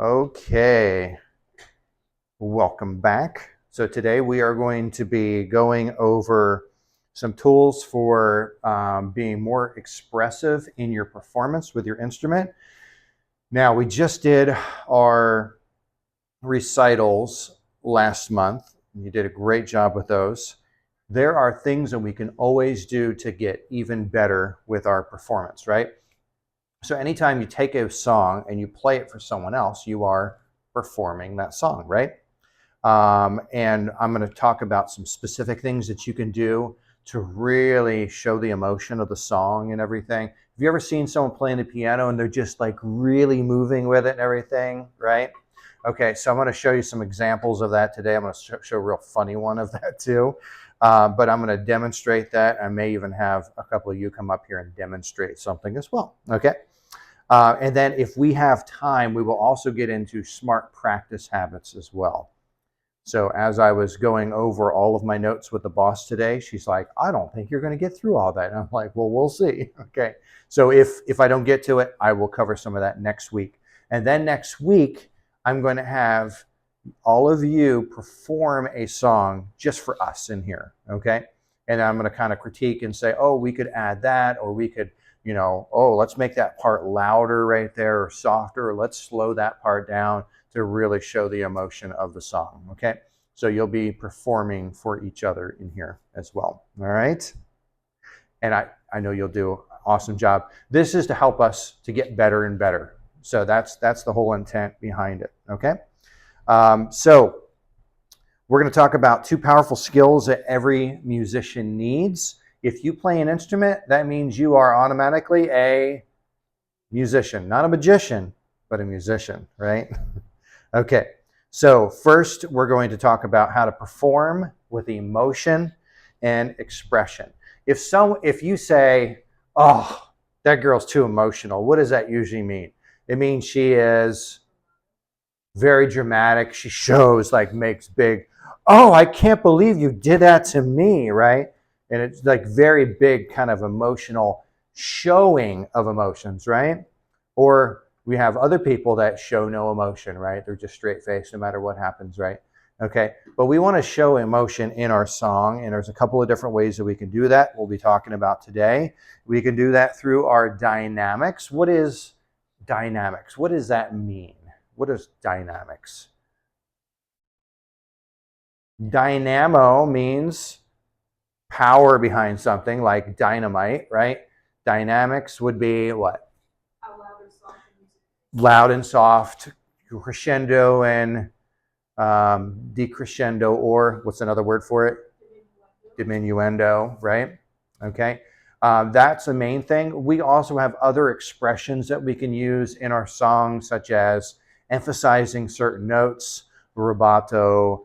Okay, welcome back. So today we are going to be going over some tools for being more expressive in your performance with your instrument. Now, we just did our recitals last month. You did a great job with those. There are things that we can always do to get even better with our performance, right? So anytime you take a song and you play it for someone else, you are performing that song, right? And I'm going to talk about some specific things that you can do to really show the emotion of the song and everything. Have you ever seen someone playing the piano and they're just like really moving with it and everything, right? Okay, so I'm going to show you some examples of that today. I'm going to show a real funny one of that too. But I'm going to demonstrate that. I may even have a couple of you come up here and demonstrate something as well. Okay. And then if we have time, we will also get into smart practice habits as well. So as I was going over all of my notes with the boss today, she's like, I don't think you're going to get through all that. And I'm like, well, we'll see. Okay. So if I don't get to it, I will cover some of that next week. And then next week, I'm going to have all of you perform a song just for us in here. Okay. And I'm going to kind of critique and say, oh, we could add that, or we could, oh, let's make that part louder right there or softer, or let's slow that part down to really show the emotion of the song, okay? So you'll be performing for each other in here as well, all right? And I know you'll do an awesome job. This is to help us to get better and better. So that's the whole intent behind it, okay? So we're going to talk about two powerful skills that every musician needs. If you play an instrument, that means you are automatically a musician, not a magician, but a musician, right? Okay, so first we're going to talk about how to perform with emotion and expression. If you say, oh, that girl's too emotional, what does that usually mean? It means she is very dramatic. She shows, like, makes big, oh, I can't believe you did that to me, right? And it's like very big kind of emotional showing of emotions, right? Or we have other people that show no emotion, right? They're just straight faced no matter what happens, right? Okay, but we want to show emotion in our song, and there's a couple of different ways that we can do that. We'll be talking about today. We can do that through our dynamics. What is dynamics? What does that mean? What is dynamics? Dynamo means power behind something, like dynamite, right? Dynamics would be what? Loud and soft, crescendo and decrescendo, or what's another word for it? Diminuendo, right? Okay. That's the main thing. We also have other expressions that we can use in our songs, such as emphasizing certain notes, rubato.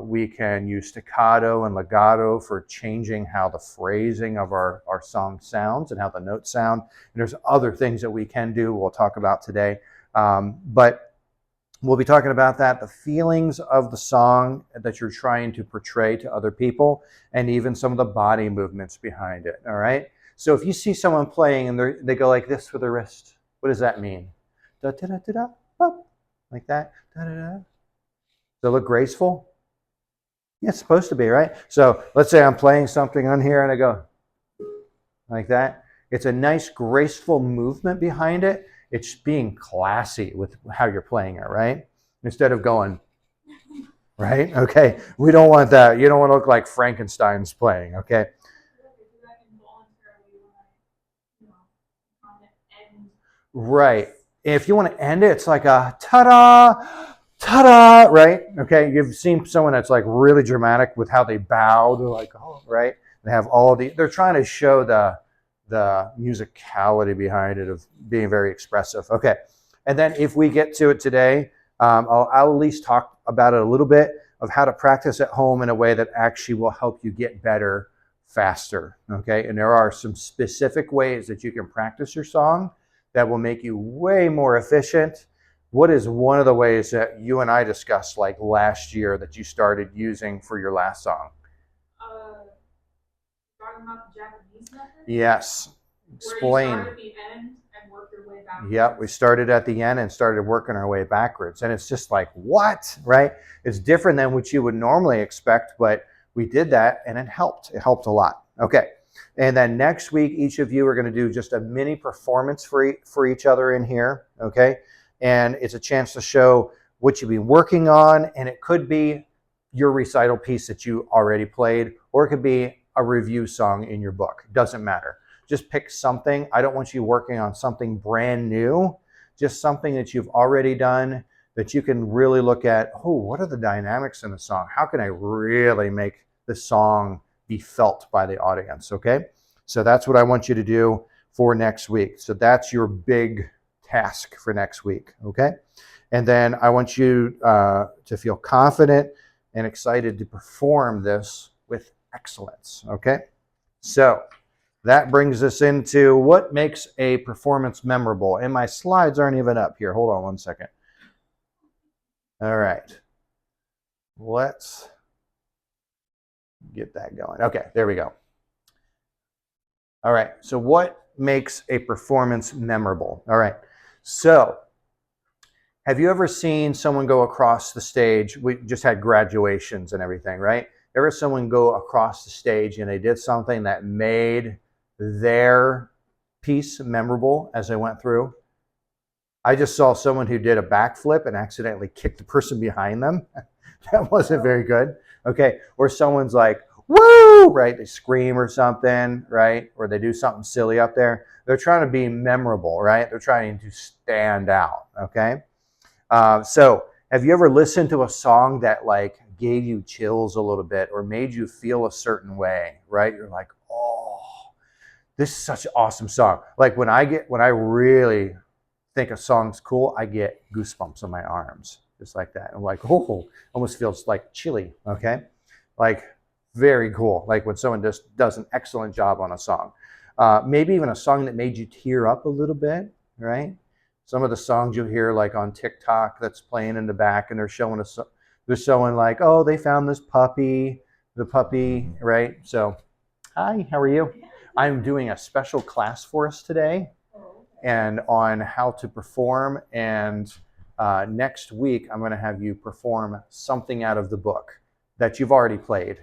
We can use staccato and legato for changing how the phrasing of our song sounds and how the notes sound. And there's other things that we can do we'll talk about today. But we'll be talking about that, the feelings of the song that you're trying to portray to other people, and even some of the body movements behind it, all right? So if you see someone playing and they go like this with their wrist, what does that mean? Da, da, da, da, da, bop, like that. Da, da, da. Does it look graceful? Yeah, it's supposed to be, right? So let's say I'm playing something on here and I go like that. It's a nice, graceful movement behind it. It's being classy with how you're playing it, right? Instead of going, right? Okay, we don't want that. You don't want to look like Frankenstein's playing, okay? Right. If you want to end it, it's like a ta-da, ta-da, right? Okay, you've seen someone that's like really dramatic with how they bow. They're like, oh, right? They have all they're trying to show the musicality behind it of being very expressive. Okay, and then if we get to it today, I'll at least talk about it a little bit of how to practice at home in a way that actually will help you get better faster. Okay, and there are some specific ways that you can practice your song that will make you way more efficient. What is one of the ways that you and I discussed like last year that you started using for your last song? Talking about the Japanese method? Yes. Explain. Where you start at the end and work your Yep, we started at the end and started working our way backwards. And it's just like, what? Right? It's different than what you would normally expect, but we did that and it helped. It helped a lot. Okay. And then next week, each of you are going to do just a mini performance for each other in here. Okay. And it's a chance to show what you've been working on. And it could be your recital piece that you already played, or it could be a review song in your book. Doesn't matter. Just pick something. I don't want you working on something brand new, just something that you've already done that you can really look at. Oh, what are the dynamics in the song? How can I really make the song be felt by the audience? Okay. So that's what I want you to do for next week. So that's your big task for next week. Okay. And then I want you to feel confident and excited to perform this with excellence. Okay. So that brings us into what makes a performance memorable. And my slides aren't even up here. Hold on one second. All right. Let's get that going. Okay, there we go. All right. So what makes a performance memorable? All right. So have you ever seen someone go across the stage? We just had graduations and everything, right? Ever someone go across the stage and they did something that made their piece memorable as they went through? I just saw someone who did a backflip and accidentally kicked the person behind them. That wasn't very good. Okay. Or someone's like, woo, right? They scream or something, right? Or they do something silly up there. They're trying to be memorable, right? They're trying to stand out. Okay. So have you ever listened to a song that like gave you chills a little bit or made you feel a certain way, right? You're like, oh, this is such an awesome song. Like when I really think a song's cool, I get goosebumps on my arms, just like that. I'm like, oh, almost feels like chilly. Okay. Like very cool. Like when someone just does an excellent job on a song. Maybe even a song that made you tear up a little bit, right? Some of the songs you hear like on TikTok that's playing in the back and they're showing like, oh, they found this puppy, the puppy, right? So, hi, how are you? I'm doing a special class for us today and on how to perform. And next week, I'm going to have you perform something out of the book that you've already played.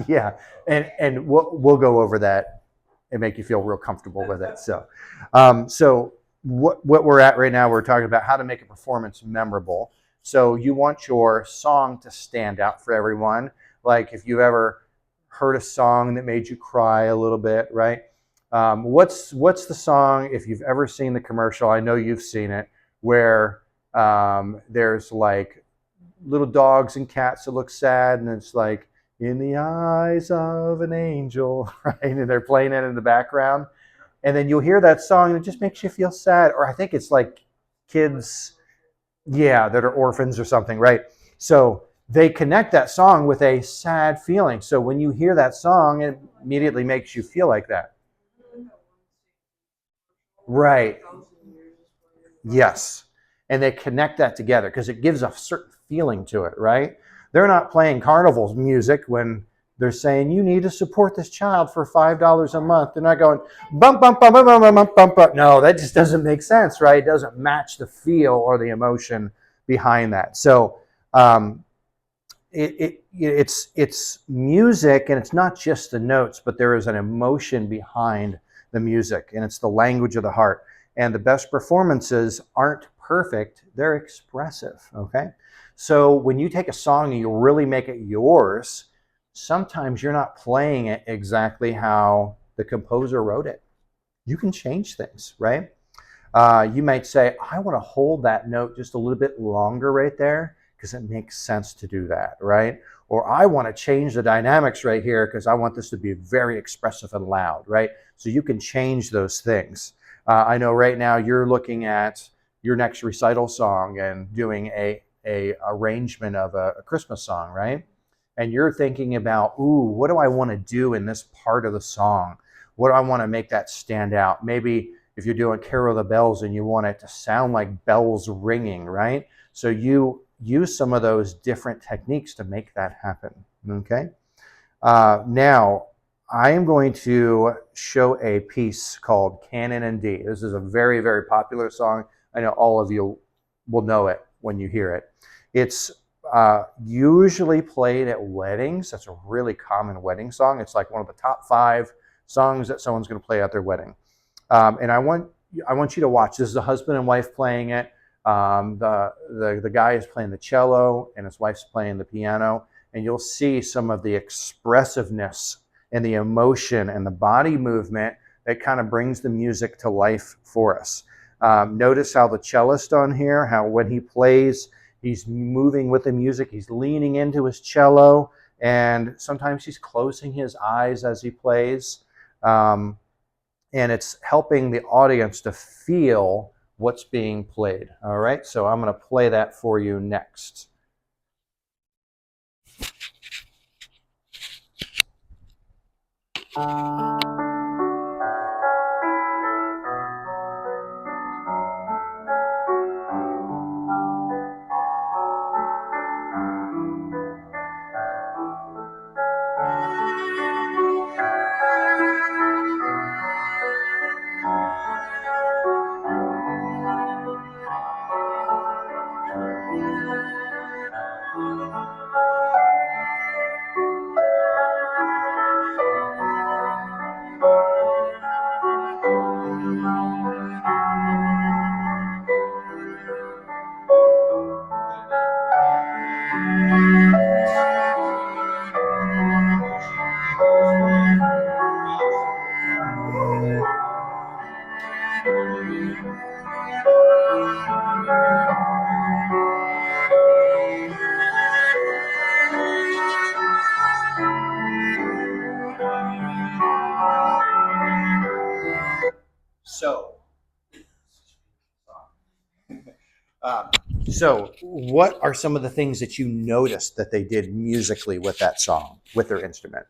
Yeah. And we'll go over that and make you feel real comfortable with it. So, what we're at right now, we're talking about how to make a performance memorable. So you want your song to stand out for everyone. Like if you ever heard a song that made you cry a little bit, right? What's the song, if you've ever seen the commercial, I know you've seen it, where there's like little dogs and cats that look sad, and it's like, in the eyes of an angel, right? And they're playing it in the background. And then you'll hear that song and it just makes you feel sad. Or I think it's like kids, yeah, that are orphans or something, right? So they connect that song with a sad feeling. So when you hear that song, it immediately makes you feel like that. Right. Yes. And they connect that together because it gives a certain feeling to it, right? They're not playing carnival music when they're saying you need to support this child for $5 a month. They're not going bump, bump, bump, bump, bump, bump, bump, bump. No, that just doesn't make sense, right? It doesn't match the feel or the emotion behind that. So it's music, and it's not just the notes, but there is an emotion behind the music, and it's the language of the heart. And the best performances aren't perfect, they're expressive, okay? So when you take a song and you really make it yours, sometimes you're not playing it exactly how the composer wrote it. You can change things, right? You might say, I want to hold that note just a little bit longer right there because it makes sense to do that, right? Or I want to change the dynamics right here because I want this to be very expressive and loud, right? So you can change those things. I know right now you're looking at your next recital song and doing a arrangement of a Christmas song, right? And you're thinking about, ooh, what do I want to do in this part of the song? What do I want to make that stand out? Maybe if you're doing Carol of the Bells and you want it to sound like bells ringing, right? So you use some of those different techniques to make that happen, okay? Now, I am going to show a piece called Canon in D. This is a very, very popular song. I know all of you will know it when you hear it. It's usually played at weddings. That's a really common wedding song. It's like one of the top 5 songs that someone's going to play at their wedding. And I want you to watch. This is a husband and wife playing it. The guy is playing the cello and his wife's playing the piano. And you'll see some of the expressiveness and the emotion and the body movement that kind of brings the music to life for us. Notice how the cellist on here, how when he plays, he's moving with the music, he's leaning into his cello, and sometimes he's closing his eyes as he plays. And it's helping the audience to feel what's being played. All right, so I'm going to play that for you next. So what are some of the things that you noticed that they did musically with that song, with their instrument?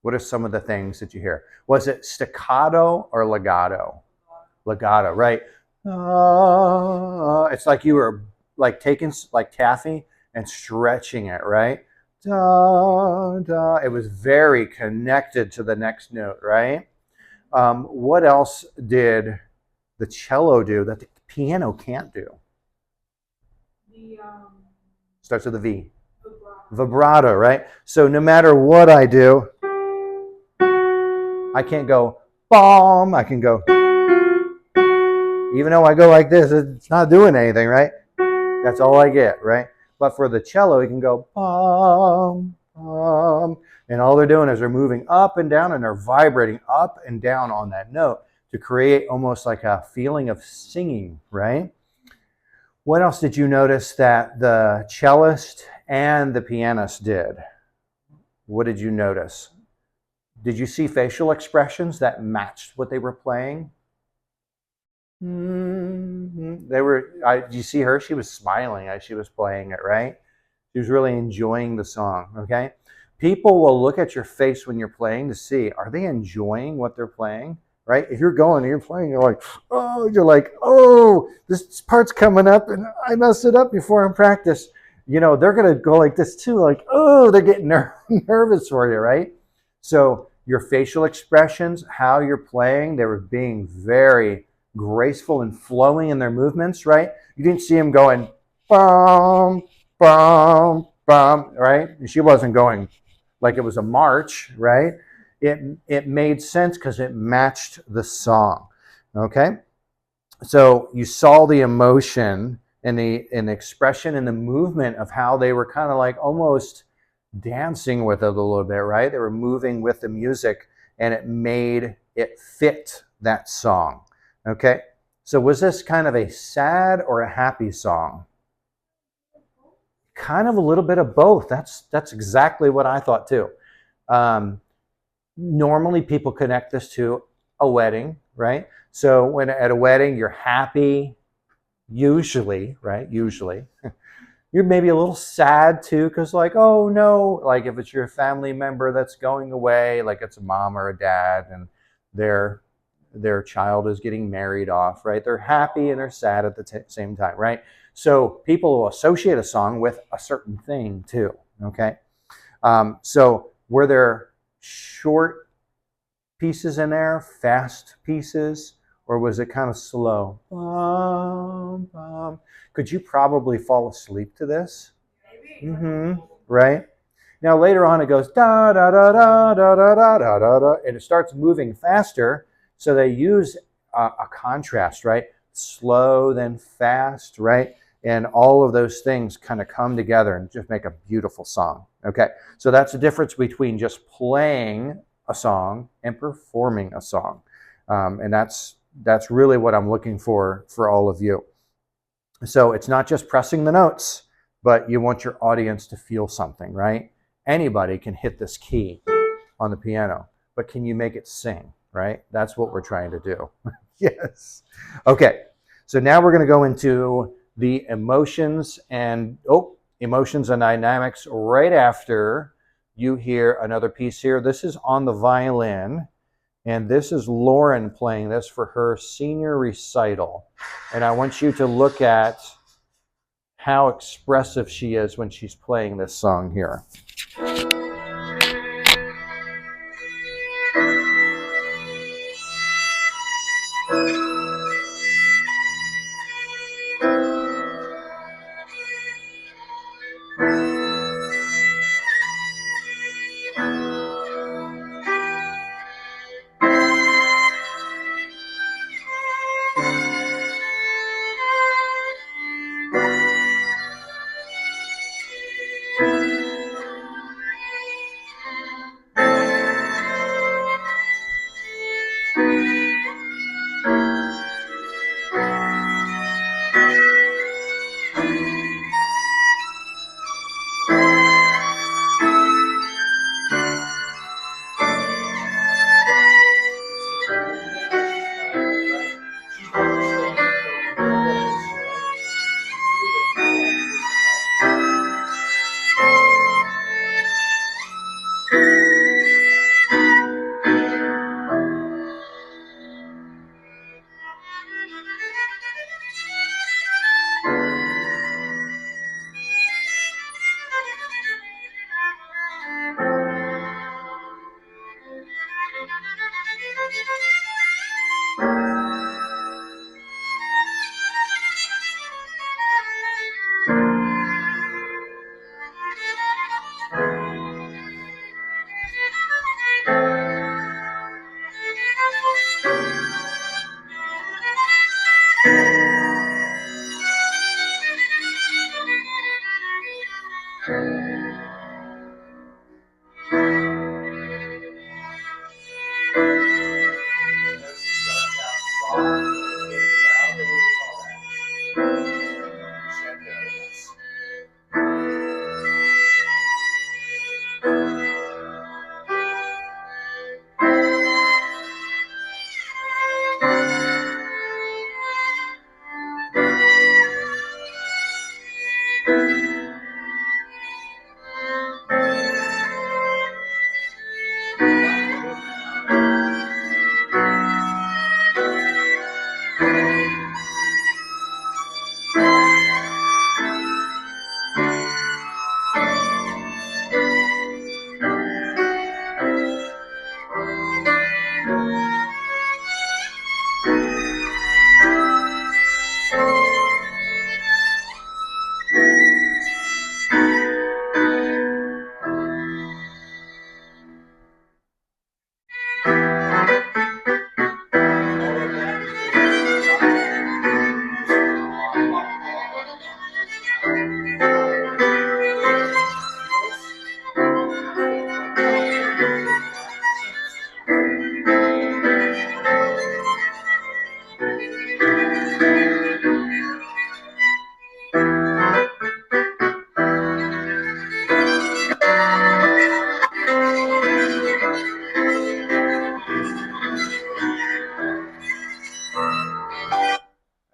What are some of the things that you hear? Was it staccato or legato? Legato, right? It's like you were like taking like taffy and stretching it, right? Da, da. It was very connected to the next note, right? What else did the cello do that the piano can't do? Starts with a V. Vibrato, right? So no matter what I do, I can't go bomb. I can go, even though I go like this, it's not doing anything, right? That's all I get, right? But for the cello, you can go bomb, bomb. And all they're doing is they're moving up and down and they're vibrating up and down on that note to create almost like a feeling of singing, right? What else did you notice that the cellist and the pianist did? What did you notice? Did you see facial expressions that matched what they were playing? They were. Did you see her? She was smiling as she was playing it, right? She was really enjoying the song. Okay, people will look at your face when you're playing to see, are they enjoying what they're playing? Right? If you're going and you're playing, you're like, oh, this part's coming up and I messed it up before in practice. You know, they're gonna go like this too, like, oh, they're getting nervous for you, right? So your facial expressions, how you're playing, they were being very graceful and flowing in their movements, right? You didn't see them going, bum, bum, bum, right? She wasn't going like it was a march, right? It made sense because it matched the song, okay? So you saw the emotion and the expression and the movement of how they were kind of like almost dancing with it a little bit, right? They were moving with the music and it made it fit that song, okay? So was this kind of a sad or a happy song? Kind of a little bit of both. That's exactly what I thought too. Normally people connect this to a wedding, right? So when at a wedding you're happy, usually, right? Usually. You're maybe a little sad too, because like, oh no, like if it's your family member that's going away, like it's a mom or a dad and their child is getting married off, right? They're happy and they're sad at the same time, right? So people will associate a song with a certain thing too, okay? So Were there short pieces in there, fast pieces, or was it kind of slow? Could you probably fall asleep to this? Maybe. Right? Now later on it goes da da da da da da da da da da, and it starts moving faster. So they use a contrast, right? Slow then fast, right? And all of those things kind of come together and just make a beautiful song. Okay, so that's the difference between just playing a song and performing a song, and that's really what I'm looking for all of you. So it's not just pressing the notes, but you want your audience to feel something, right? Anybody can hit this key on the piano, but can you make it sing, right? That's what we're trying to do. Yes. Okay, so now we're going to go into the emotions and dynamics right after you hear another piece here. This is on the violin, and this is Lauren playing this for her senior recital. And I want you to look at how expressive she is when she's playing this song here.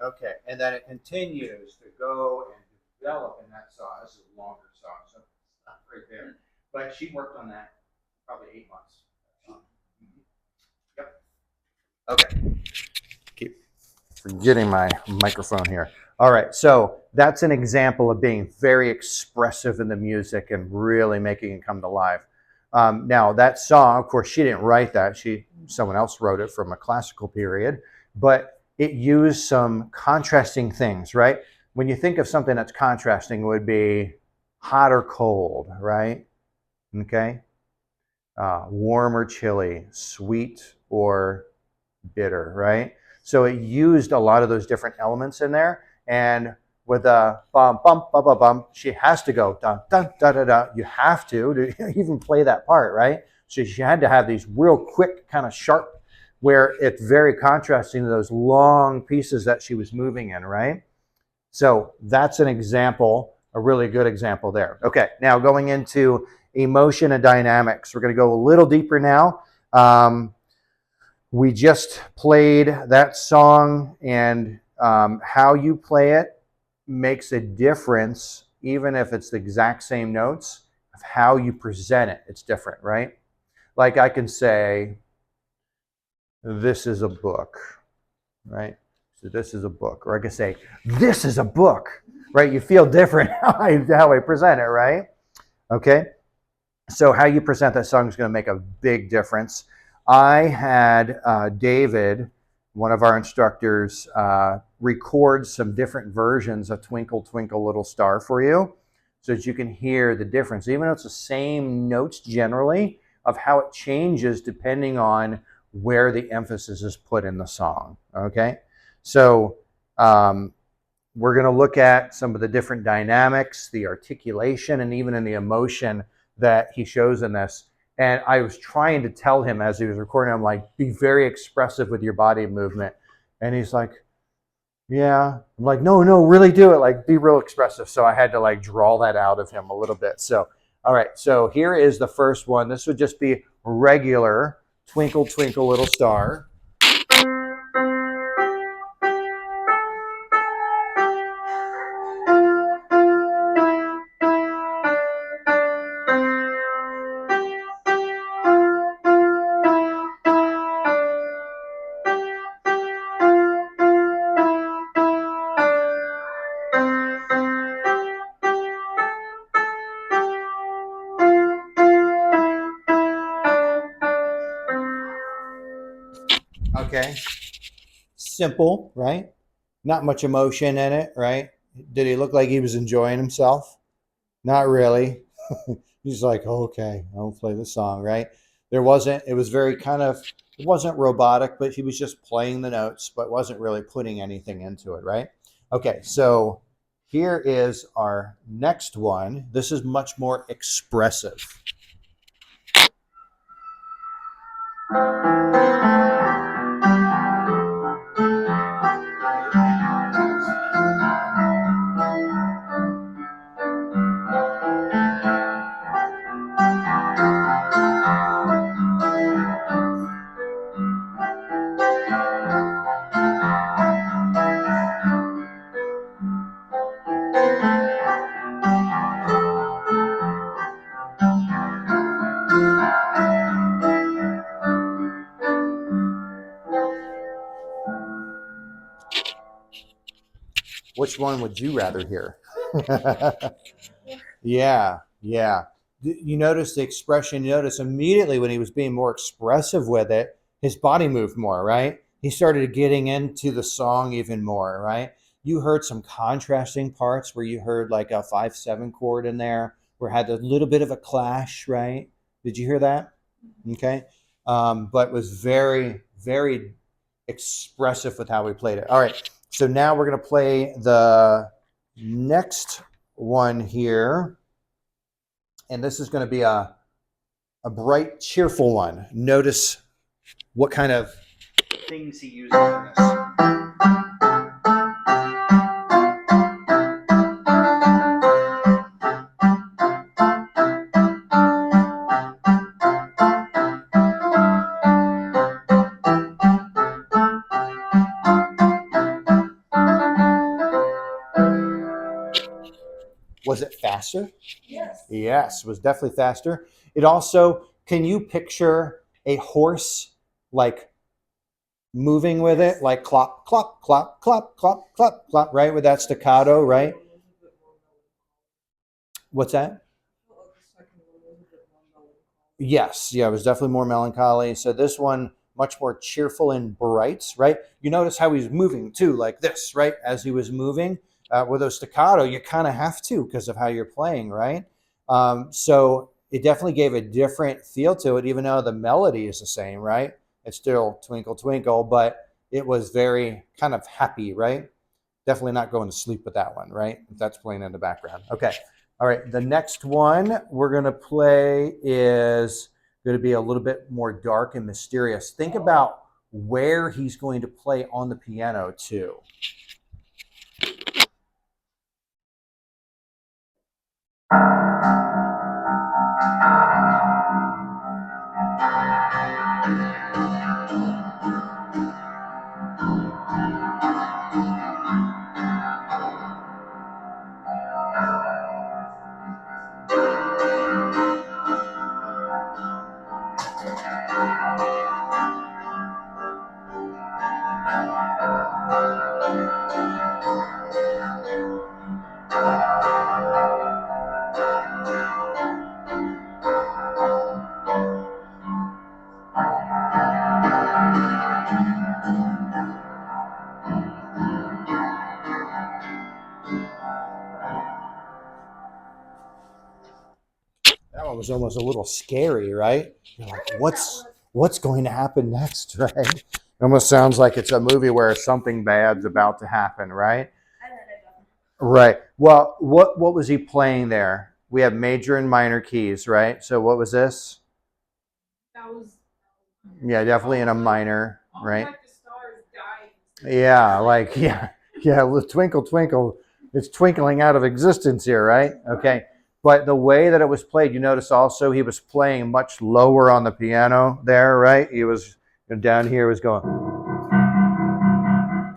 Okay, and then it continues to go and develop in that song. This is a longer song, so it's not right there. But she worked on that probably 8 months. Yep. Okay. Keep forgetting my microphone here. All right, so that's an example of being very expressive in the music and really making it come to life. Now that song, of course, she didn't write that. Someone else wrote it from a classical period, but it used some contrasting things, right? When you think of something that's contrasting, it would be hot or cold, right? Okay. Warm or chilly, sweet or bitter, right? So it used a lot of those different elements in there. And with a bum, bum, bum, bum, bum, she has to go dun, dun, da, da, da. You have to even play that part, right? So she had to have these real quick, kind of sharp, where it's very contrasting to those long pieces that she was moving in, right? So that's an example, a really good example there. Okay, now going into emotion and dynamics. We're going to go a little deeper now. We just played that song, and how you play it makes a difference, even if it's the exact same notes, of how you present it. It's different, right? Like I can say, this is a book, right? So this is a book. Or I can say, this is a book, right? You feel different how I present it, right? Okay. So how you present that song is going to make a big difference. I had David, one of our instructors, record some different versions of Twinkle, Twinkle, Little Star for you so that you can hear the difference. Even though it's the same notes generally, of how it changes depending on where the emphasis is put in the song, okay? So we're going to look at some of the different dynamics, the articulation, and even in the emotion that he shows in this. And I was trying to tell him as he was recording, I'm like, be very expressive with your body movement. And he's like, yeah. I'm like, no, really do it. Like, be real expressive. So I had to like draw that out of him a little bit. So, all right. So here is the first one. This would just be regular Twinkle, Twinkle, Little Star. Okay. Simple, right? Not much emotion in it, right? Did he look like he was enjoying himself? Not really. He's like, oh, okay, I'll play the song, right? There wasn't, it was very kind of, it wasn't robotic, but he was just playing the notes, but wasn't really putting anything into it, right? Okay, so here is our next one. This is much more expressive. Which one would you rather hear? Yeah, yeah. You notice the expression, you notice immediately when he was being more expressive with it, his body moved more, right? He started getting into the song even more, right? You heard some contrasting parts where you heard like a 5/7 chord in there, where it had a little bit of a clash, right? Did you hear that? Okay. But was very, very expressive with how we played it. All right. So now we're going to play the next one here. And this is going to be a bright, cheerful one. Notice what kind of things he uses in this. Was it faster? Yes. Yes, it was definitely faster. It also, can you picture a horse like moving with it, like clop, clop, clop, clop, clop, clop, clop, right? With that staccato, right? What's that? Yes, yeah, it was definitely more melancholy. So this one, much more cheerful and bright, right? You notice how he's moving too, like this, right? As he was moving with a staccato, you kind of have to because of how you're playing, right? So it definitely gave a different feel to it, even though the melody is the same, right? It's still Twinkle Twinkle, but it was very kind of happy, right? Definitely not going to sleep with that one, right? If that's playing in the background. Okay. All right. The next one we're going to play is going to be a little bit more dark and mysterious. Think about where he's going to play on the piano, too. That one was almost a little scary, right? You're like, what's going to happen next, right? It almost sounds like it's a movie where something bad's about to happen, right? Right. Well, what was he playing there? We have major and minor keys, right? So what was this? Yeah, definitely in a minor, right? Yeah, like yeah, with Twinkle Twinkle, it's twinkling out of existence here, right? Okay. But the way that it was played, you notice also he was playing much lower on the piano there, right? He was down here was going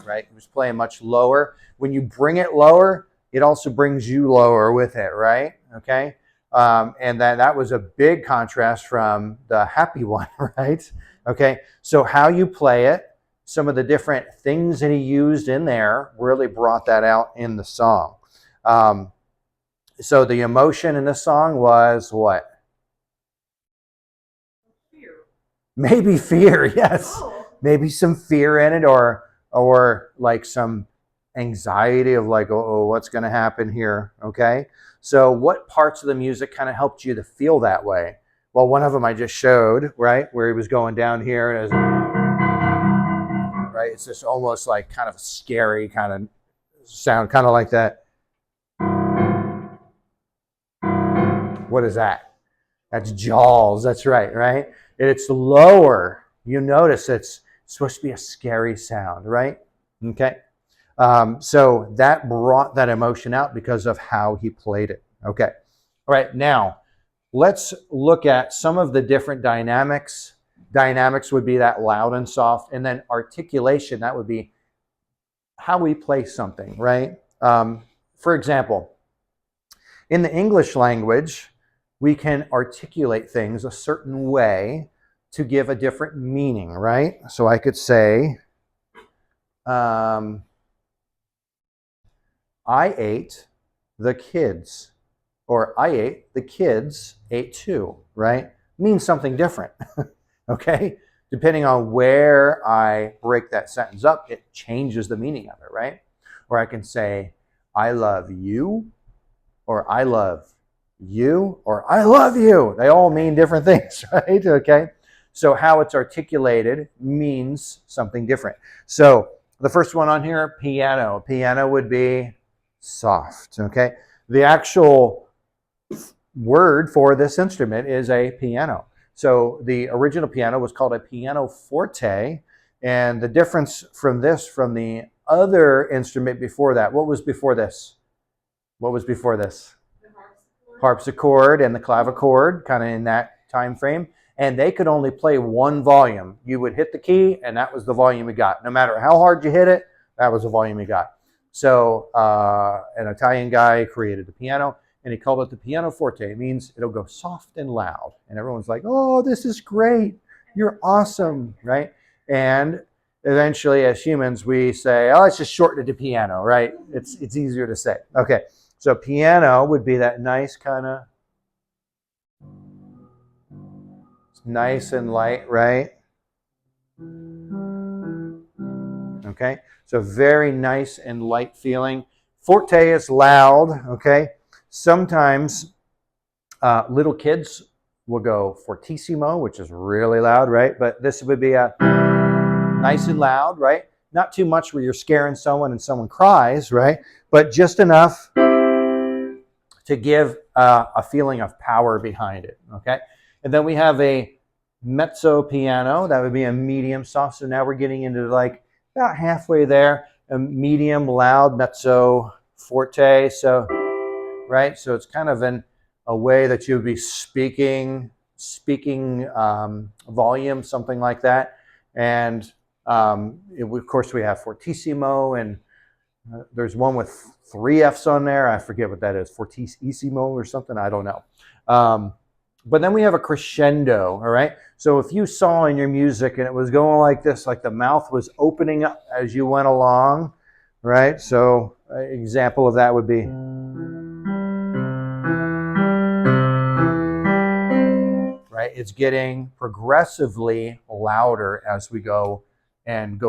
right. He was playing much lower. When you bring it lower, it also brings you lower with it, right? Okay. And that was a big contrast from the happy one, right? Okay. So how you play it, some of the different things that he used in there really brought that out in the song. Um, so the emotion in the song was what? Maybe fear, yes. Maybe some fear in it, or like some anxiety of like, oh, what's going to happen here? Okay. So what parts of the music kind of helped you to feel that way? Well, one of them I just showed, right, where he was going down here, and right, it's just almost like kind of a scary kind of sound, kind of like that. What is that? That's Jaws. That's right, right? And it's lower. You notice it's supposed to be a scary sound, right? Okay. So that brought that emotion out because of how he played it. Okay. All right. Now, let's look at some of the different dynamics. Dynamics would be that loud and soft. And then articulation, that would be how we play something, right? For example, in the English language, we can articulate things a certain way to give a different meaning, right? So I could say, I ate, the kids, or I ate, the kids ate too, right? Means something different, okay? Depending on where I break that sentence up, it changes the meaning of it, right? Or I can say, I love you, or I love you, or I love you. They all mean different things, right? Okay. So how it's articulated means something different. So the first one on here, piano. Piano would be soft, okay? The actual word for this instrument is a piano. So the original piano was called a pianoforte, and the difference from this from the other instrument before that, what was before this? What was before this? Harpsichord and the clavichord, kind of in that time frame. And they could only play one volume. You would hit the key, and that was the volume you got. No matter how hard you hit it, that was the volume you got. So an Italian guy created the piano, and he called it the pianoforte. It means it'll go soft and loud. And everyone's like, oh, this is great. You're awesome, right? And eventually, as humans, we say, oh, let's just shorten it to piano, right? It's easier to say. Okay. So piano would be that nice kind of nice and light, right? Okay, so very nice and light feeling. Forte is loud, okay? Sometimes little kids will go fortissimo, which is really loud, right? But this would be a nice and loud, right? Not too much where you're scaring someone and someone cries, right? But just enough to give a feeling of power behind it, okay? And then we have a mezzo piano. That would be a medium soft. So now we're getting into like about halfway there. A medium loud mezzo forte. So, right? So it's kind of a way that you would be speaking volume, something like that. And of course we have fortissimo, and there's one with 3 F's on there. I forget what that is, fortissimo or something. I don't know. But then we have a crescendo, all right? So if you saw in your music and it was going like this, like the mouth was opening up as you went along, right? So an example of that would be, right? It's getting progressively louder as we go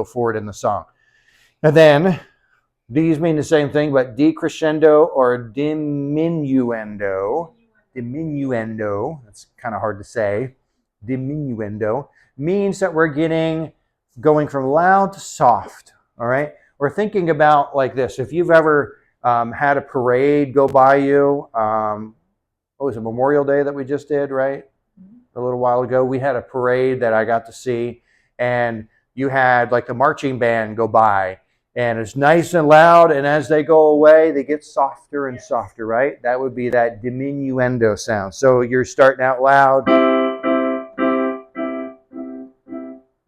forward in the song. And then these mean the same thing, but decrescendo or diminuendo, that's kind of hard to say, diminuendo, means that we're going from loud to soft, all right? We're thinking about like this. If you've ever had a parade go by you, what was it, Memorial Day that we just did, right? A little while ago, we had a parade that I got to see, and you had like the marching band go by, and it's nice and loud, and as they go away, they get softer and softer, right? That would be that diminuendo sound. So you're starting out loud.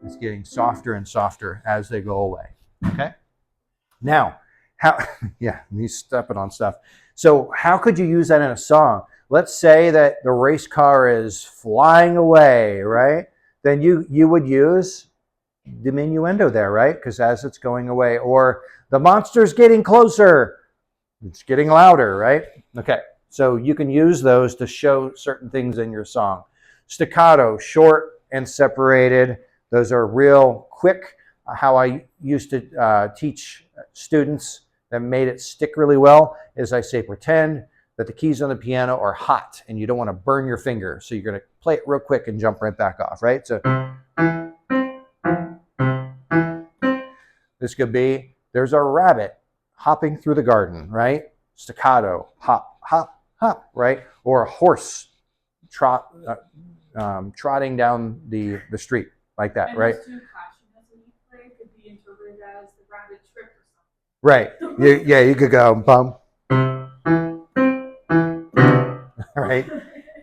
It's getting softer and softer as they go away, okay? Now, me stepping on stuff. So how could you use that in a song? Let's say that the race car is flying away, right? Then you would use diminuendo there, right? Because as it's going away, or the monster's getting closer, it's getting louder, right? Okay, so you can use those to show certain things in your song. Staccato, short and separated. Those are real quick. How I used to teach students that made it stick really well is I say, pretend that the keys on the piano are hot and you don't want to burn your finger. So you're going to play it real quick and jump right back off, right? So this could be, there's a rabbit hopping through the garden, right? Staccato, hop, hop, hop, right? Or a horse trotting down the street like that, and right? Those two passionate when you play could be interpreted as the rabbit trip or Right. something. You could go bum. Right?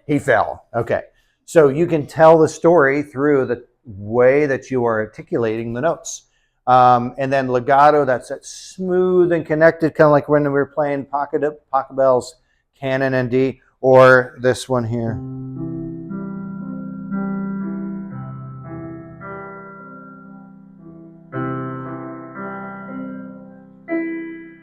He fell. Okay. So you can tell the story through the way that you are articulating the notes. And then legato, that's that smooth and connected, kind of like when we were playing Pachelbel's Canon in D, or this one here.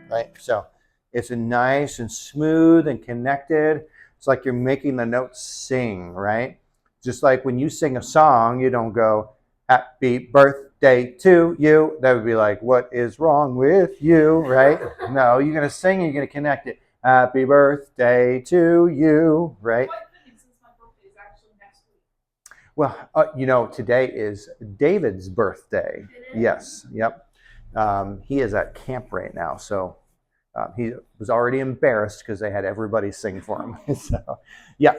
Right? So it's a nice and smooth and connected. It's like you're making the notes sing, right? Just like when you sing a song, you don't go, happy birthday to you. That would be like, what is wrong with you, right? No, you're going to sing and you're going to connect it. Happy birthday to you, right? What fitting since my birthday is actually next week? Well, today is David's birthday. It is? Yes, yep. He is at camp right now, so he was already embarrassed because they had everybody sing for him.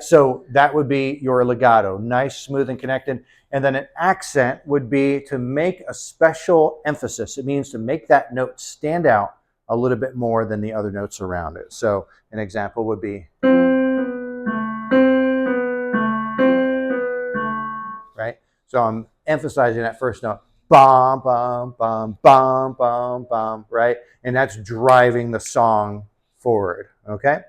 So that would be your legato, nice, smooth, and connected. And then an accent would be to make a special emphasis. It means to make that note stand out a little bit more than the other notes around it. So an example would be, right? So I'm emphasizing that first note. Bum, bum, bum, bum, bum, bum, right? And that's driving the song forward, okay?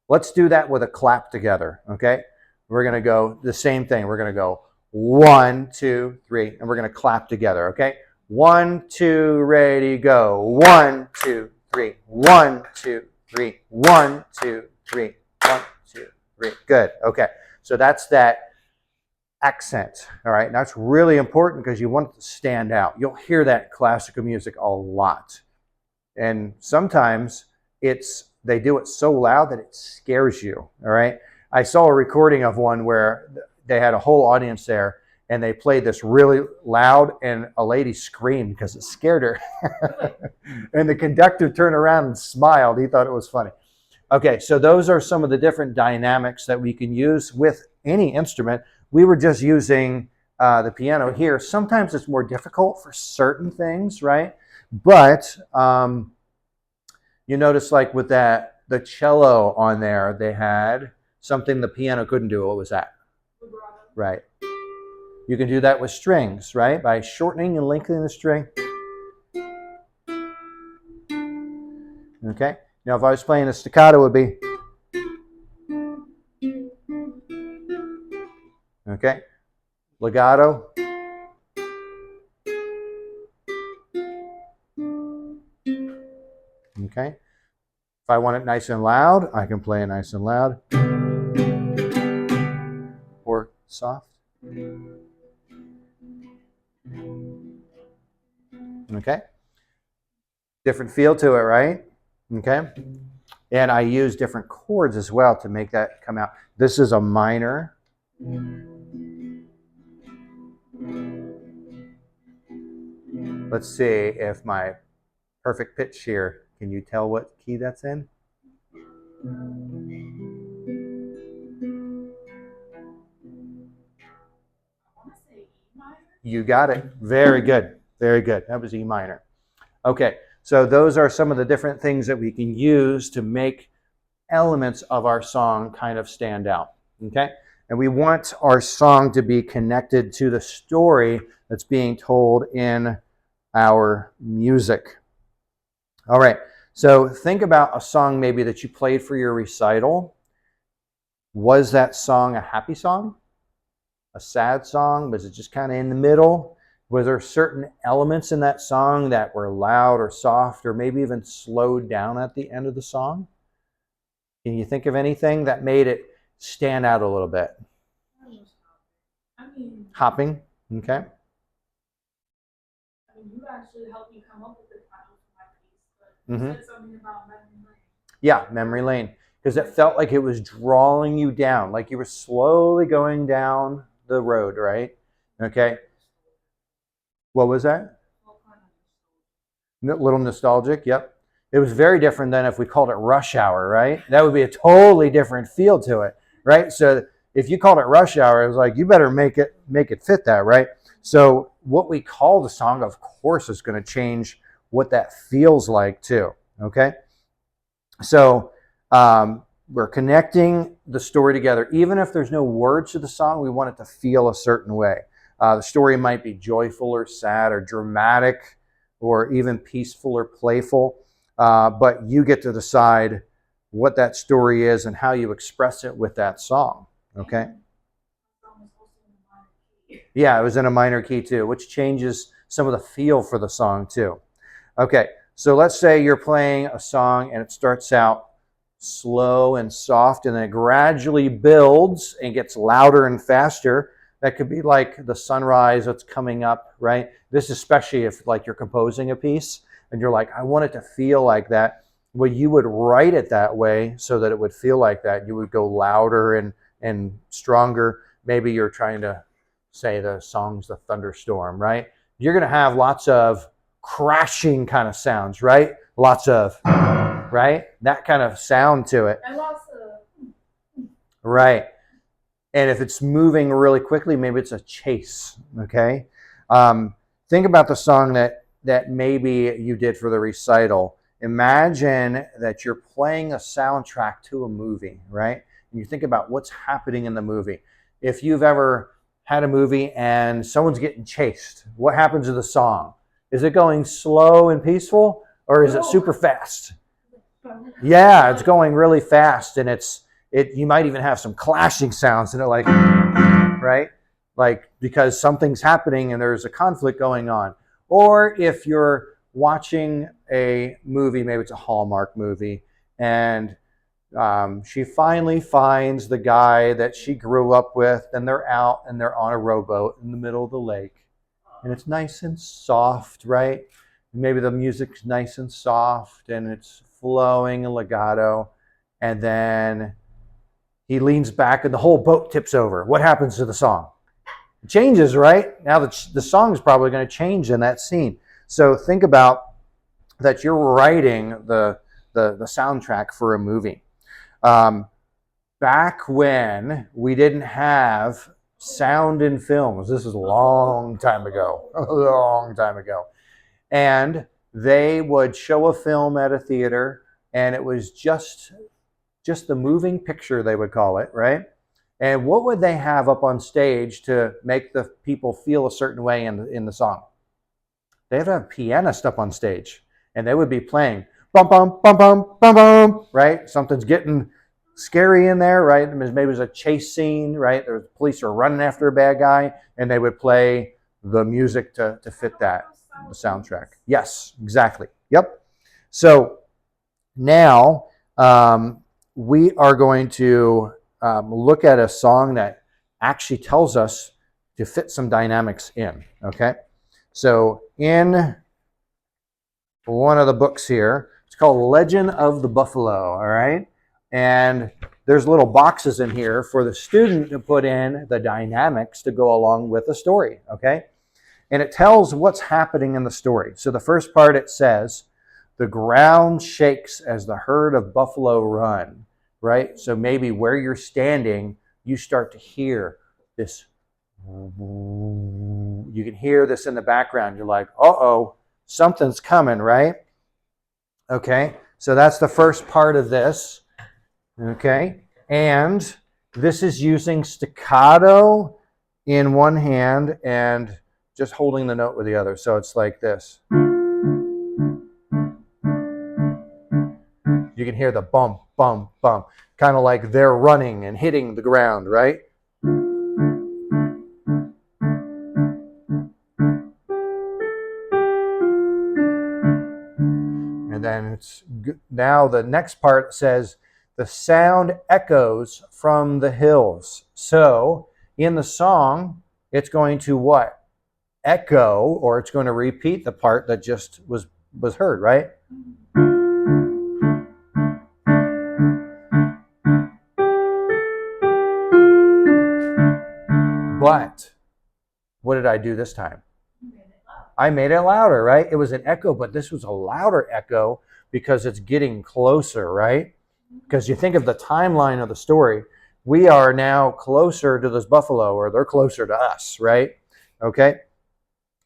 Let's do that with a clap together, okay? We're going to go the same thing. We're going to go 1, 2, 3, and we're going to clap together, okay? 1, 2, ready, go. 1, 2, 3. 1, 2, 3. 1, 2, 3. 1, 2, 3. Good, okay. So that's that accent. All right, and that's really important because you want it to stand out. You'll hear that in classical music a lot, and sometimes they do it so loud that it scares you. All right, I saw a recording of one where they had a whole audience there, and they played this really loud, and a lady screamed because it scared her. And the conductor turned around and smiled. He thought it was funny. Okay, so those are some of the different dynamics that we can use with any instrument. We were just using the piano here. Sometimes it's more difficult for certain things, right? But you notice, like with the cello on there, they had something the piano couldn't do. What was that? Right. You can do that with strings, right? By shortening and lengthening the string. Okay. Now, if I was playing a staccato, it would be. Okay. Legato. Okay. If I want it nice and loud, I can play it nice and loud. Or soft. Okay. Different feel to it, right? Okay. And I use different chords as well to make that come out. This is a minor. Let's see if my perfect pitch here, can you tell what key that's in? You got it. Very good. Very good. That was E minor. Okay, so those are some of the different things that we can use to make elements of our song kind of stand out. Okay, and we want our song to be connected to the story that's being told in our music. All right, so think about a song maybe that you played for your recital. Was that song a happy song? A sad song? Was it just kind of in the middle? Was there certain elements in that song that were loud or soft or maybe even slowed down at the end of the song? Can you think of anything that made it stand out a little bit? Hopping, okay. You actually helped me come up with the title for my piece, but you said something about memory lane. Yeah, memory lane. Because it felt like it was drawing you down, like you were slowly going down the road, right? Okay. What was that? A little nostalgic, yep. It was very different than if we called it rush hour, right? That would be a totally different feel to it, right? So if you called it rush hour, it was like, you better make it fit that, right? So what we call the song, of course, is going to change what that feels like too, okay? So we're connecting the story together. Even if there's no words to the song, we want it to feel a certain way. The story might be joyful or sad or dramatic or even peaceful or playful, but you get to decide what that story is and how you express it with that song, okay? Yeah, it was in a minor key too, which changes some of the feel for the song too. Okay, so let's say you're playing a song and it starts out slow and soft and then it gradually builds and gets louder and faster. That could be like the sunrise that's coming up, right? This especially if like you're composing a piece and you're like, I want it to feel like that. Well, you would write it that way so that it would feel like that. You would go louder and stronger. Maybe you're trying to say the song's the thunderstorm, right? You're going to have lots of crashing kind of sounds, right? Lots of, right? That kind of sound to it. And lots of. Right. And if it's moving really quickly, maybe it's a chase, okay? Think about the song that maybe you did for the recital. Imagine that you're playing a soundtrack to a movie, right? And you think about what's happening in the movie. If you've ever had a movie and someone's getting chased, what happens to the song? Is it going slow and peaceful or is it super fast? Yeah, it's going really fast and you might even have some clashing sounds and it like, right? Like because something's happening and there's a conflict going on. Or if you're watching a movie, maybe it's a Hallmark movie, and She finally finds the guy that she grew up with, and they're out and they're on a rowboat in the middle of the lake. And it's nice and soft, right? Maybe the music's nice and soft and it's flowing and legato. And then he leans back and the whole boat tips over. What happens to the song? It changes, right? Now the song is probably going to change in that scene. So think about that you're writing the soundtrack for a movie. Back when we didn't have sound in films, this is a long time ago, a long time ago. And they would show a film at a theater, and it was just the moving picture, they would call it, right? And what would they have up on stage to make the people feel a certain way in the song? They'd have a pianist up on stage, and they would be playing bum bum bum bum bum bum, right? Something's getting scary in there, right? Maybe it was a chase scene, right? The police are running after a bad guy, and they would play the music to fit that, the soundtrack. Yes, exactly. Yep. So now we are going to look at a song that actually tells us to fit some dynamics in, okay? So in one of the books here, it's called Legend of the Buffalo, all right? And there's little boxes in here for the student to put in the dynamics to go along with the story, okay? And it tells what's happening in the story. So the first part, it says, the ground shakes as the herd of buffalo run, right? So maybe where you're standing, you start to hear this. You can hear this in the background. You're like, uh-oh, something's coming, right? Okay, so that's the first part of this. Okay, and this is using staccato in one hand and just holding the note with the other. So it's like this. You can hear the bump, bump, bump, kind of like they're running and hitting the ground, right? And then it's now the next part says the sound echoes from the hills. So in the song, it's going to what? Echo, or it's going to repeat the part that just was heard, right? But what did I do this time? I made it louder, right? It was an echo, but this was a louder echo because it's getting closer, right? Because you think of the timeline of the story, we are now closer to this buffalo, or they're closer to us, right? Okay.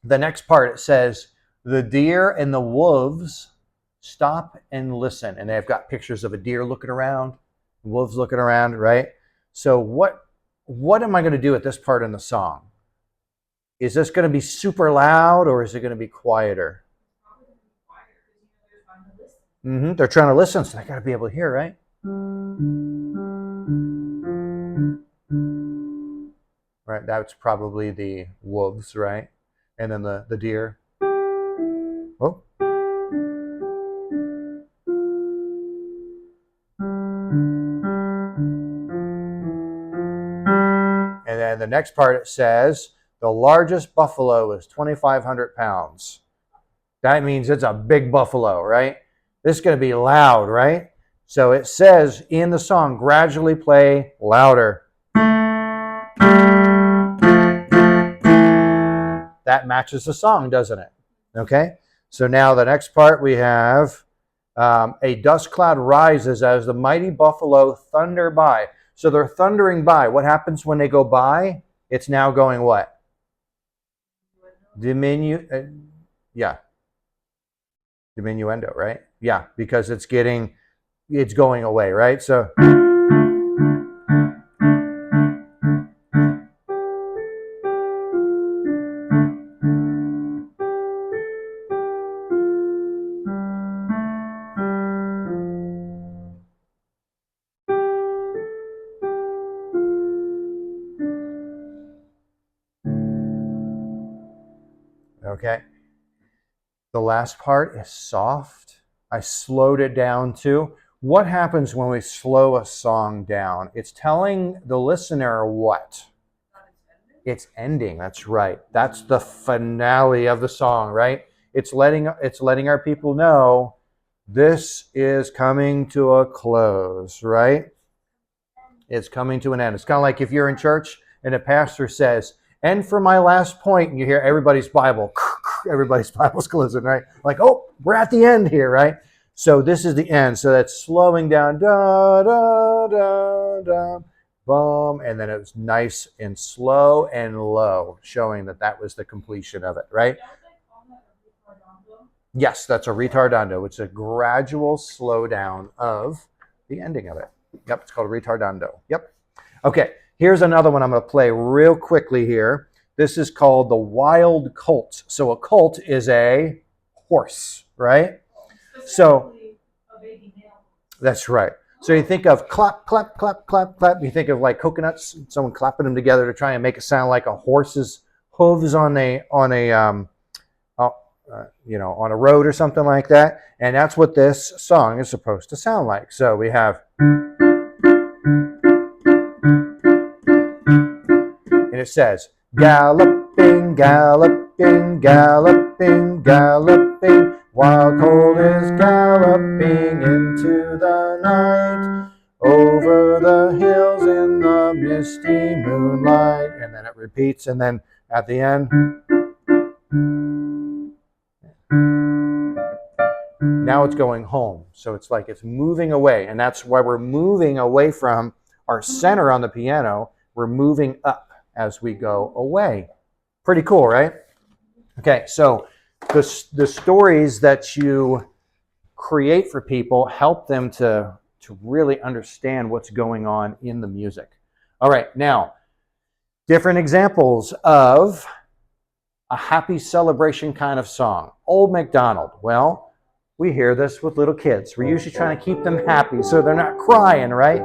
The next part, it says, the deer and the wolves stop and listen. And they've got pictures of a deer looking around, wolves looking around, right? So what am I going to do at this part in the song? Is this going to be super loud, or is it going to be quieter? They're trying to listen, so they got to be able to hear, right? Right, that's probably the wolves, right? And then the deer. Oh. And then the next part, it says, the largest buffalo is 2,500 pounds. That means it's a big buffalo, right? This is going to be loud, right? So it says in the song, gradually play louder. That matches the song, doesn't it? Okay? So now the next part, we have a dust cloud rises as the mighty buffalo thunder by. So they're thundering by. What happens when they go by? It's now going what? Yeah. Diminuendo, right? Yeah, because it's going away, right? So okay. The last part is soft. I slowed it down too. What happens when we slow a song down? It's telling the listener what? It's ending. That's right. That's the finale of the song, right? It's letting our people know this is coming to a close, right? It's coming to an end. It's kind of like if you're in church and a pastor says, "And for my last point," and you hear everybody's Bible's closing, right? Like, oh, we're at the end here, right? So this is the end. So that's slowing down, da da da da, boom, and then it was nice and slow and low, showing that that was the completion of it, right? Yes, that's a retardando. It's a gradual slowdown of the ending of it. Yep, it's called a retardando. Yep. Okay, here's another one I'm going to play real quickly here. This is called the wild colt. So a colt is a horse, right? So that's right. So you think of clap, clap, clap, clap, clap. You think of like coconuts, someone clapping them together to try and make it sound like a horse's hooves on a on a road or something like that. And that's what this song is supposed to sound like. So we have, and it says, galloping, galloping, galloping, galloping, wild colt is galloping into the night, over the hills in the misty moonlight. And then it repeats, and then at the end, now it's going home. So it's like it's moving away. And that's why we're moving away from our center on the piano. We're moving up as we go away. Pretty cool, right? Okay, so the stories that you create for people help them to really understand what's going on in the music. All right, now, different examples of a happy celebration kind of song. Old MacDonald. Well, we hear this with little kids. We're usually trying to keep them happy so they're not crying, right?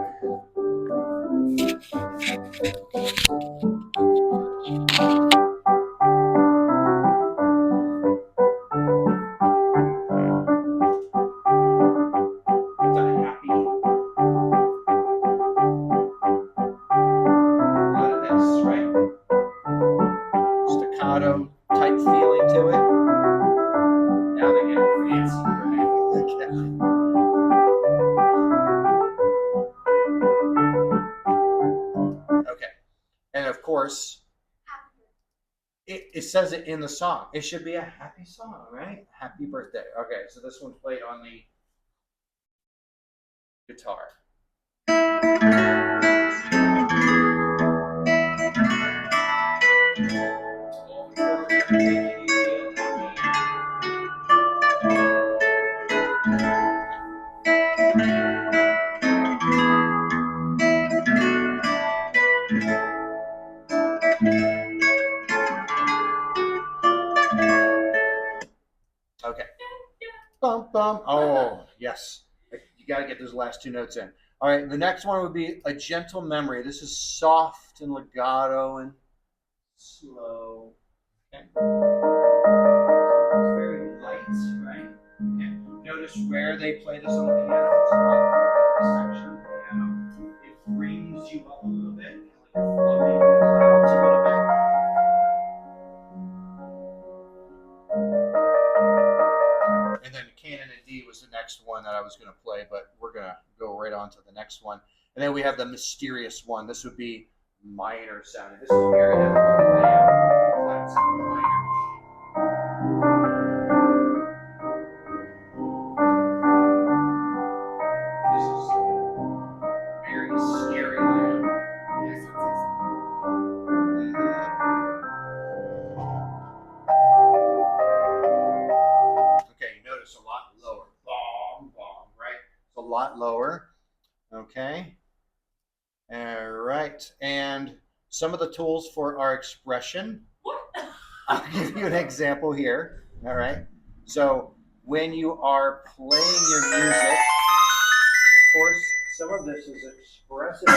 Staccato type feeling to it. Now they get fancy, right? Okay. And of course, it says it in the song. It should be a happy song, right? Happy birthday. Okay, so this one's played on the guitar. Okay. Bum, bum. Oh, yes. You got to get those last two notes in. All right, the next one would be A Gentle Memory. This is soft and legato and slow. Okay. It's very light, right? Okay. Notice where they play this on the piano. It's not in this section of the piano. It brings you up a little bit, like you're floating in the clouds a little bit. And then Canon in D was the next one that I was going to play, but we're going to go right on to the next one. And then we have the mysterious one. This would be minor sounding. This is very flat sound minor. This is very scary loud. Okay, you notice a lot lower. Bomb, bomb, right? It's a lot lower. Okay. All right. And some of the tools for our expression. What? I'll give you an example here. All right. So when you are playing your music, of course, some of this is expressive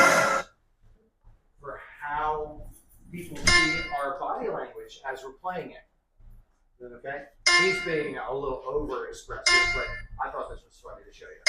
for how people see our body language as we're playing it. Okay? He's being a little over expressive, but I thought this was funny to show you.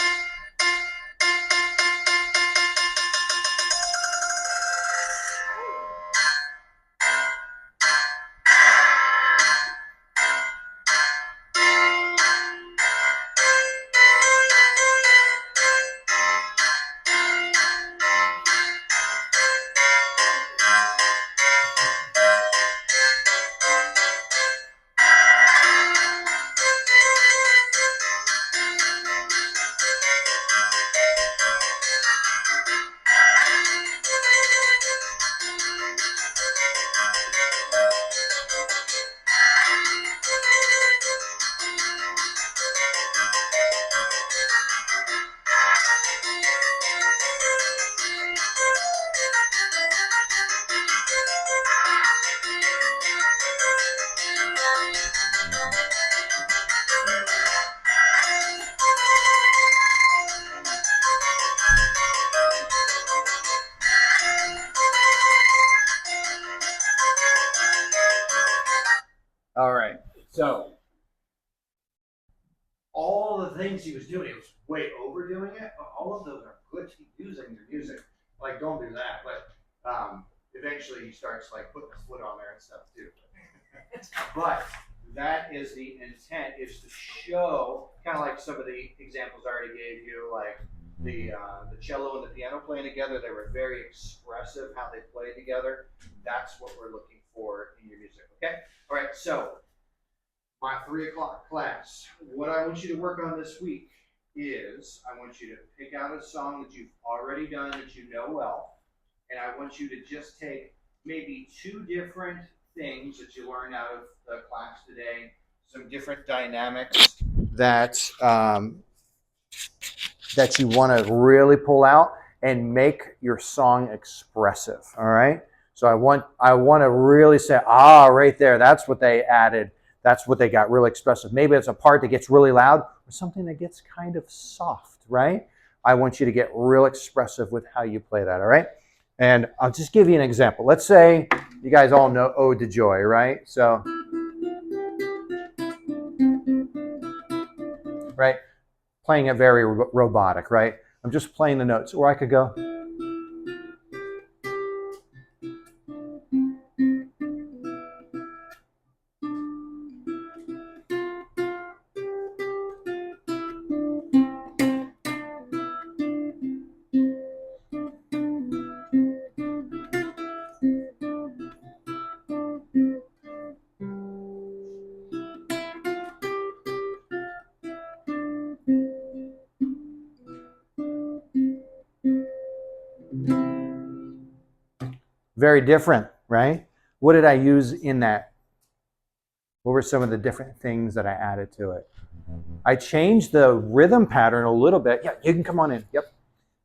things he was doing, he was way overdoing it, but all of those are good to be using your music. Like, don't do that, but eventually he starts like putting his foot on there and stuff too. But that is the intent, is to show, kind of like some of the examples I already gave you, like the cello and the piano playing together. They were very expressive how they played together. That's what we're looking for in your music. Okay. All right. So my 3 o'clock class, what I want you to work on this week is I want you to pick out a song that you've already done that you know well, and I want you to just take maybe 2 different things that you learned out of the class today, some different dynamics that that you want to really pull out and make your song expressive. All right. So I want to really say, right there, that's what they added. That's what they got really expressive. Maybe it's a part that gets really loud or something that gets kind of soft, right? I want you to get real expressive with how you play that, all right? And I'll just give you an example. Let's say you guys all know Ode to Joy, right? So, right? Playing it very robotic, right? I'm just playing the notes. Or I could go. Very different, right? What did I use in that? What were some of the different things that I added to it? I changed the rhythm pattern a little bit. Yeah, you can come on in. Yep.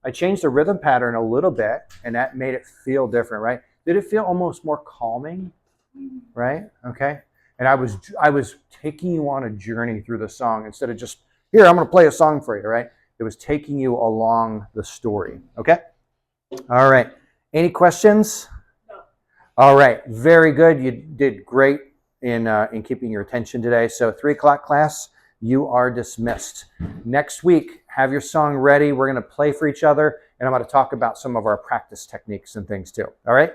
I changed the rhythm pattern a little bit, and that made it feel different, right? Did it feel almost more calming, right? Okay. And I was taking you on a journey through the song instead of just, here, I'm going to play a song for you, right? It was taking you along the story, okay? All right. Any questions? No. All right. Very good. You did great in keeping your attention today. So 3 o'clock class, you are dismissed. Next week, have your song ready. We're going to play for each other, and I'm going to talk about some of our practice techniques and things too. All right?